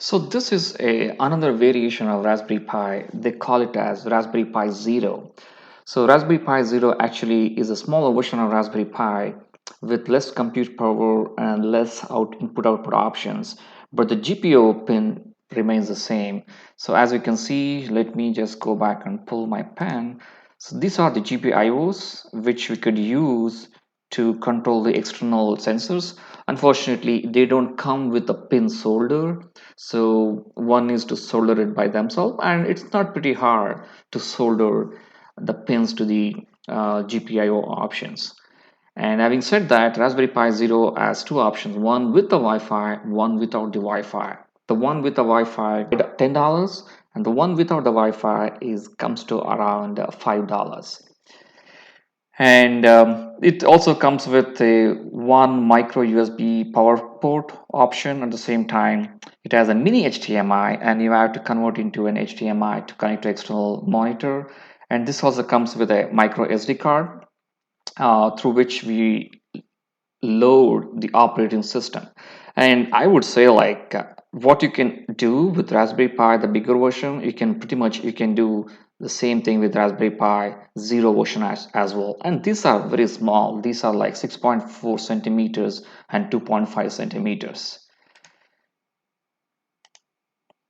So this is another variation of Raspberry Pi. They call it as Raspberry Pi Zero. So Raspberry Pi Zero actually is a smaller version of Raspberry Pi with less compute power and less input output options, but the GPIO pin remains the same. So as you can see, let me just go back and pull my pen. So these are the GPIOs which we could use to control the external sensors. Unfortunately, they don't come with a pin solder, so one needs to solder it by themselves, and it's not pretty hard to solder the pins to the GPIO options. And having said that, Raspberry Pi Zero has two options, one with the Wi-Fi, one without the Wi-Fi. The one with the Wi-Fi $10, and the one without the Wi-Fi is comes to around $5. And it also comes with a one micro USB power port option. At the same time, it has a mini HDMI, and you have to convert into an HDMI to connect to external monitor. And this also comes with a micro SD card through which we load the operating system. And I would say like what you can do with Raspberry Pi, the bigger version, you can pretty much you can do the same thing with Raspberry Pi Zero version as well. And these are very small. These are like 6.4 centimeters and 2.5 centimeters.